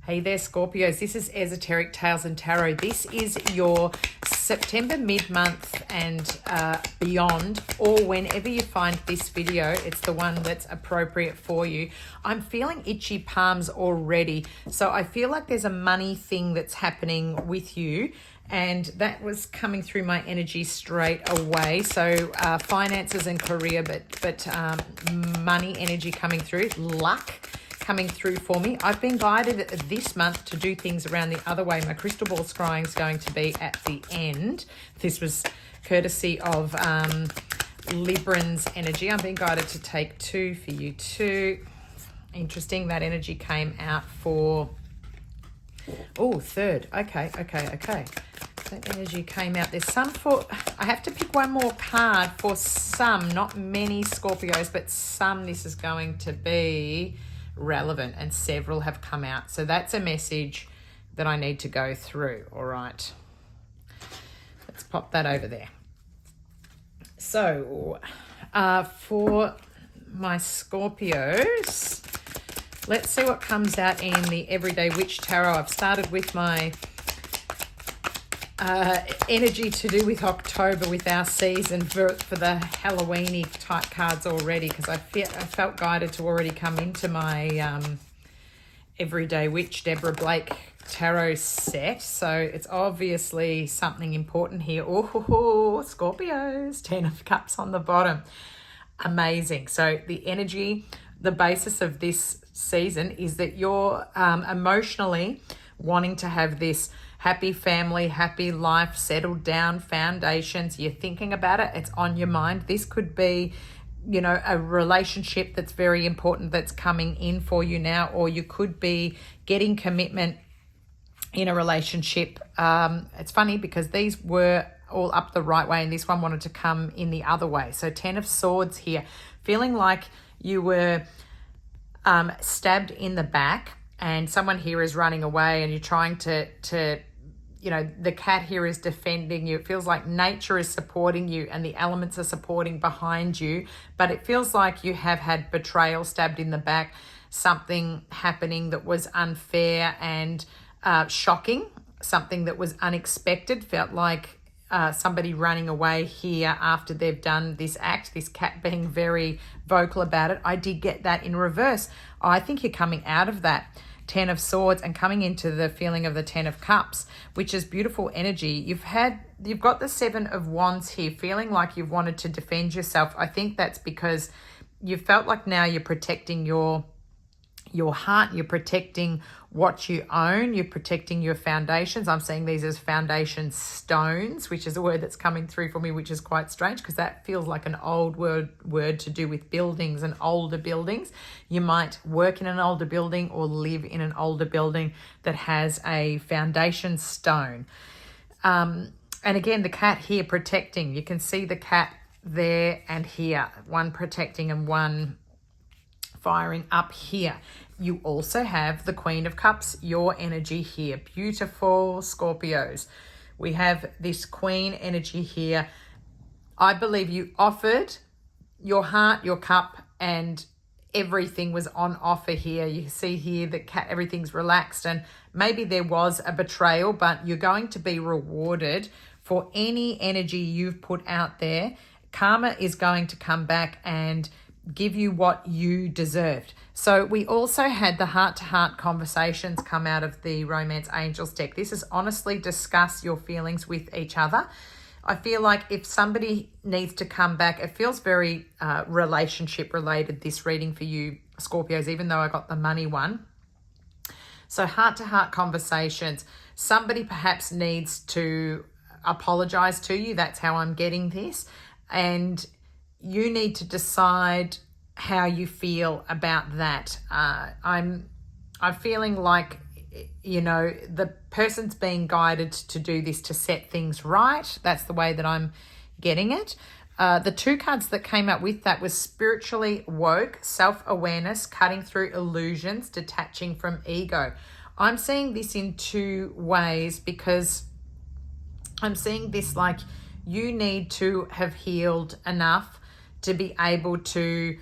Hey there, Scorpios. This is Esoteric Tales and Tarot. This is your September mid-month and beyond, or whenever you find this video, it's the one that's appropriate for you. I'm feeling itchy palms already. So I feel like there's a money thing that's happening with you, and that was coming through my energy straight away. So finances and career, but money energy coming through, luck coming through for me. I've been guided this month to do things around the other way. My crystal ball scrying is going to be at the end. This was courtesy of Libran's energy. I'm being guided to take two for you too. Interesting, that energy came out for, oh, third. Okay. That energy came out. There's some for, I have to pick one more card for some, not many Scorpios, but some this is going to be relevant, and several have come out. So that's a message that I need to go through. All right. Let's pop that over there. So for my Scorpios, let's see what comes out in the Everyday Witch Tarot. I've started with my energy to do with October, with our season for the Halloween-y type cards already, because I felt guided to already come into my Everyday Witch Deborah Blake tarot set. So it's obviously something important here. Oh, Scorpios, 10 of Cups on the bottom. Amazing. So the energy, the basis of this season is that you're emotionally wanting to have this happy family, happy life, settled down, foundations. You're thinking about it. It's on your mind. This could be, you know, a relationship that's very important that's coming in for you now, or you could be getting commitment in a relationship. It's funny because these were all up the right way and this one wanted to come in the other way. So 10 of Swords here, feeling like you were stabbed in the back, and someone here is running away, and you're trying to you know, the cat here is defending you. It feels like nature is supporting you and the elements are supporting behind you, but it feels like you have had betrayal, stabbed in the back, something happening that was unfair and shocking, something that was unexpected. Felt like somebody running away here after they've done this act, this cat being very vocal about it. I did get that in reverse. I think you're coming out of that 10 of Swords and coming into the feeling of the 10 of Cups, which is beautiful energy. You've got the 7 of Wands here, feeling like you've wanted to defend yourself. I think that's because you felt like now you're protecting your heart, you're protecting what you own, you're protecting your foundations. I'm seeing these as foundation stones, which is a word that's coming through for me, which is quite strange because that feels like an old word to do with buildings and older buildings. You might work in an older building or live in an older building that has a foundation stone. And again, the cat here protecting. You can see the cat there and here, one protecting and one firing up here. You also have the Queen of Cups, your energy here. Beautiful Scorpios. We have this Queen energy here. I believe you offered your heart, your cup, and everything was on offer here. You see here that everything's relaxed, and maybe there was a betrayal, but you're going to be rewarded for any energy you've put out there. Karma is going to come back and give you what you deserved. So we also had the heart-to-heart conversations come out of the Romance Angels deck. This is honestly discuss your feelings with each other. I feel like if somebody needs to come back, it feels very relationship related, this reading for you Scorpios, even though I got the money one. So heart-to-heart conversations. Somebody perhaps needs to apologize to you. That's how I'm getting this. And you need to decide how you feel about that. I'm feeling like, you know, the person's being guided to do this to set things right. That's the way that I'm getting it. The two cards that came up with that was spiritually woke, self-awareness, cutting through illusions, detaching from ego. I'm seeing this in two ways because I'm seeing this like you need to have healed enough to be able to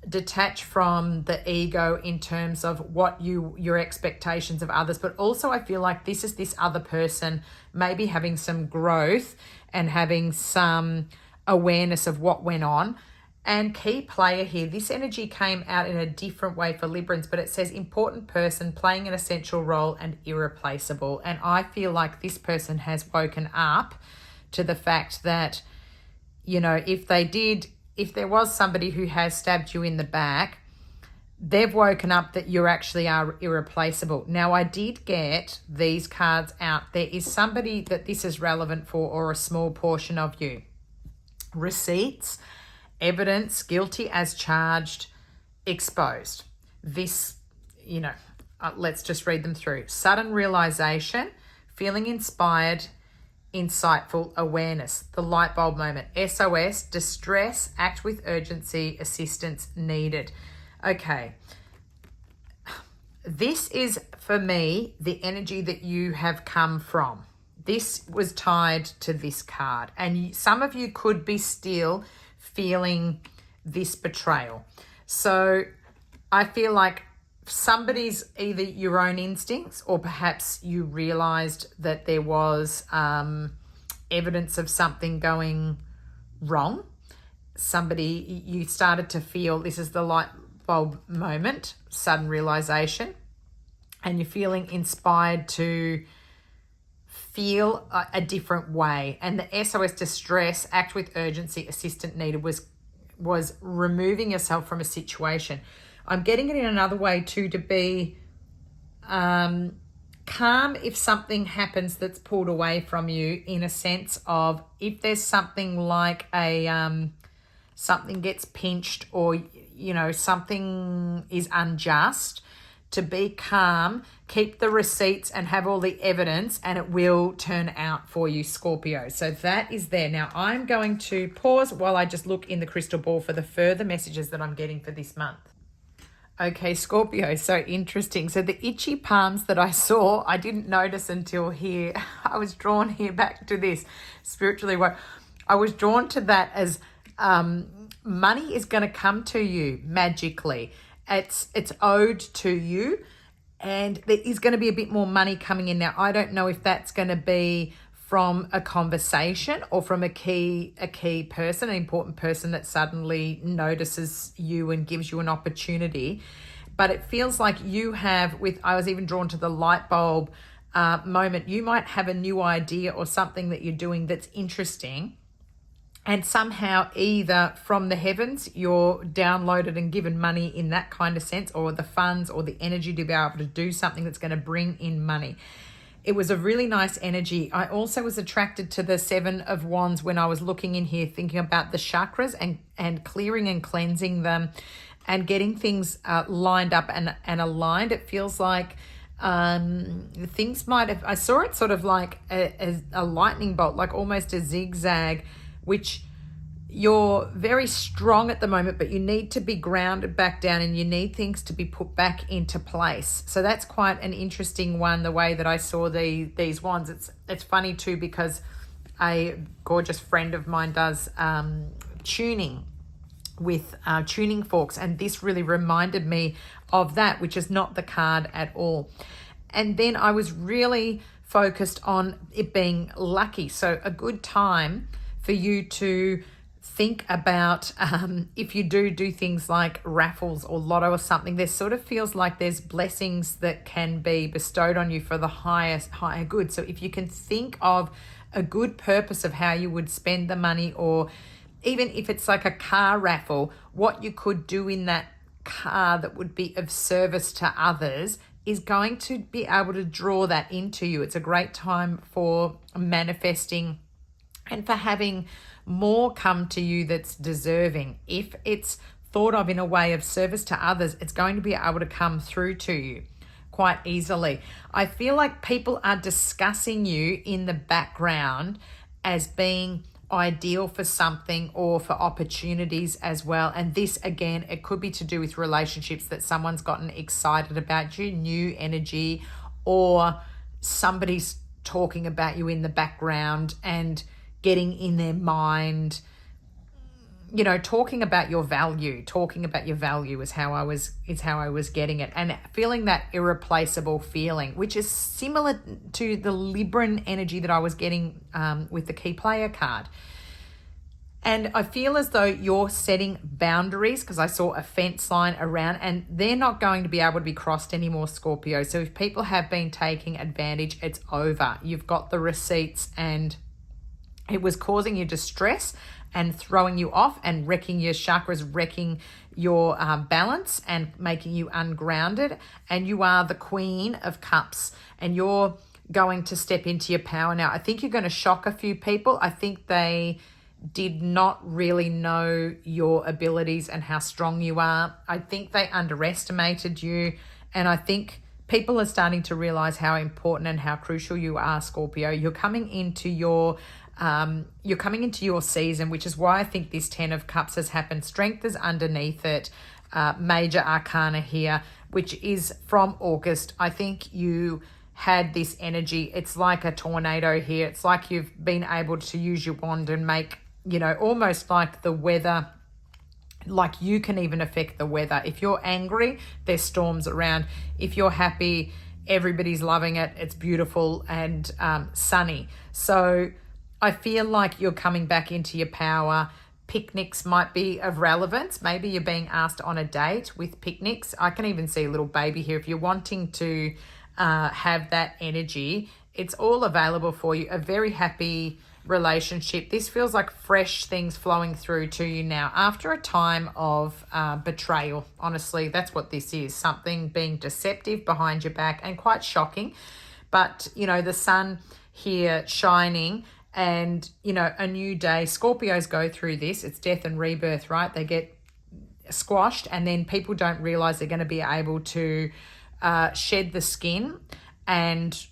detach from the ego in terms of what your expectations of others, but also I feel like this is this other person maybe having some growth and having some awareness of what went on. And key player here, this energy came out in a different way for Librans, but it says important person playing an essential role and irreplaceable. And I feel like this person has woken up to the fact that, you know, if there was somebody who has stabbed you in the back, they've woken up that you actually are irreplaceable. Now, I did get these cards out. There is somebody that this is relevant for, or a small portion of you. Receipts, evidence, guilty as charged, exposed. This, you know, let's just read them through. Sudden realization, feeling inspired, insightful, awareness, the light bulb moment, SOS, distress, act with urgency, assistance needed. Okay. This is, for me, the energy that you have come from. This was tied to this card. And some of you could be still feeling this betrayal. So I feel like somebody's either your own instincts, or perhaps you realized that there was evidence of something going wrong. You started to feel, this is the light bulb moment, sudden realization, and you're feeling inspired to feel a different way. And the SOS, distress, act with urgency, assistance needed, was removing yourself from a situation. I'm getting it in another way too, to be calm if something happens that's pulled away from you, in a sense of if there's something like something gets pinched, or, you know, something is unjust, to be calm, keep the receipts and have all the evidence, and it will turn out for you, Scorpio. So that is there. Now I'm going to pause while I just look in the crystal ball for the further messages that I'm getting for this month. Okay, Scorpio, so interesting. So the itchy palms that I saw, I didn't notice until here. I was drawn here back to this spiritually. I was drawn to that as money is going to come to you magically. It's owed to you, and there is going to be a bit more money coming in. Now, I don't know if that's going to be from a conversation or from a key person, an important person that suddenly notices you and gives you an opportunity. But it feels like you have, I was even drawn to the light bulb moment. You might have a new idea or something that you're doing that's interesting, and somehow either from the heavens you're downloaded and given money in that kind of sense, or the funds or the energy to be able to do something that's going to bring in money. It was a really nice energy. I also was attracted to the 7 of Wands when I was looking in here, thinking about the chakras and clearing and cleansing them and getting things lined up and aligned. It feels like things might have, I saw it sort of like a lightning bolt, like almost a zigzag, which you're very strong at the moment, but you need to be grounded back down and you need things to be put back into place. So that's quite an interesting one, the way that I saw these wands. It's funny too, because a gorgeous friend of mine does tuning with tuning forks, and this really reminded me of that, which is not the card at all. And then I was really focused on it being lucky. So a good time for you to think about if you do things like raffles or lotto or something. There sort of feels like there's blessings that can be bestowed on you for the higher good. So if you can think of a good purpose of how you would spend the money, or even if it's like a car raffle, what you could do in that car that would be of service to others is going to be able to draw that into you. It's a great time for manifesting and for having more come to you that's deserving. If it's thought of in a way of service to others, it's going to be able to come through to you quite easily. I feel like people are discussing you in the background as being ideal for something or for opportunities as well. And this, again, it could be to do with relationships, that someone's gotten excited about you, new energy, or somebody's talking about you in the background and getting in their mind, you know, talking about your value is how I was getting it, and feeling that irreplaceable feeling, which is similar to the Libran energy that I was getting with the key player card. And I feel as though you're setting boundaries, because I saw a fence line around, and they're not going to be able to be crossed anymore, Scorpio. So if people have been taking advantage, it's over. You've got the receipts, and it was causing you distress and throwing you off and wrecking your chakras, wrecking your balance and making you ungrounded. And you are the Queen of Cups, and you're going to step into your power now. I think you're going to shock a few people. I think they did not really know your abilities and how strong you are. I think they underestimated you, and I think people are starting to realize how important and how crucial you are, Scorpio. You're coming into your season, which is why I think this 10 of Cups has happened. Strength is underneath it. Major arcana here, which is from August. I think you had this energy. It's like a tornado here. It's like you've been able to use your wand and make, you know, almost like the weather, like you can even affect the weather. If you're angry, there's storms around. If you're happy, everybody's loving it. It's beautiful and sunny. So I feel like you're coming back into your power. Picnics might be of relevance. Maybe you're being asked on a date with picnics. I can even see a little baby here. If you're wanting to have that energy, it's all available for you. A very happy relationship. This feels like fresh things flowing through to you now after a time of betrayal. Honestly, that's what this is. Something being deceptive behind your back and quite shocking. But, you know, the sun here shining, and, you know, a new day. Scorpios go through this. It's death and rebirth, right? They get squashed, and then people don't realize they're going to be able to shed the skin and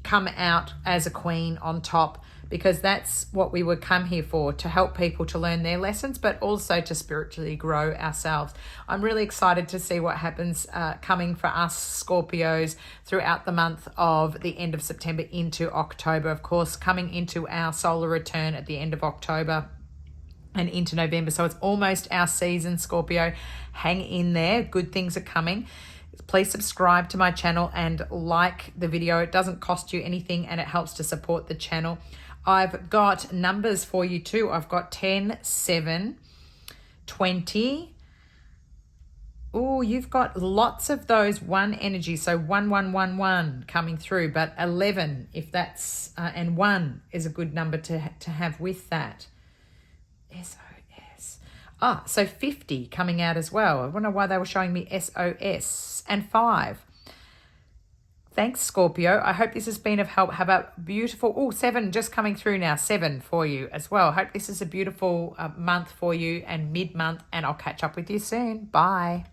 come out as a queen on top, because that's what we would come here for, to help people to learn their lessons, but also to spiritually grow ourselves. I'm really excited to see what happens coming for us Scorpios throughout the month of the end of September into October. Of course, coming into our solar return at the end of October and into November. So it's almost our season, Scorpio. Hang in there. Good things are coming. Please subscribe to my channel and like the video. It doesn't cost you anything, and it helps to support the channel. I've got numbers for you too. I've got 10, 7, 20. Oh, you've got lots of those one energy. So 1111 coming through, but 11, if that's, and 1 is a good number to have with that. SOS. Ah, so 50 coming out as well. I wonder why they were showing me SOS, and 5. Thanks, Scorpio. I hope this has been of help. Have a beautiful, 7 just coming through now, 7 for you as well. Hope this is a beautiful month for you and mid-month, and I'll catch up with you soon. Bye.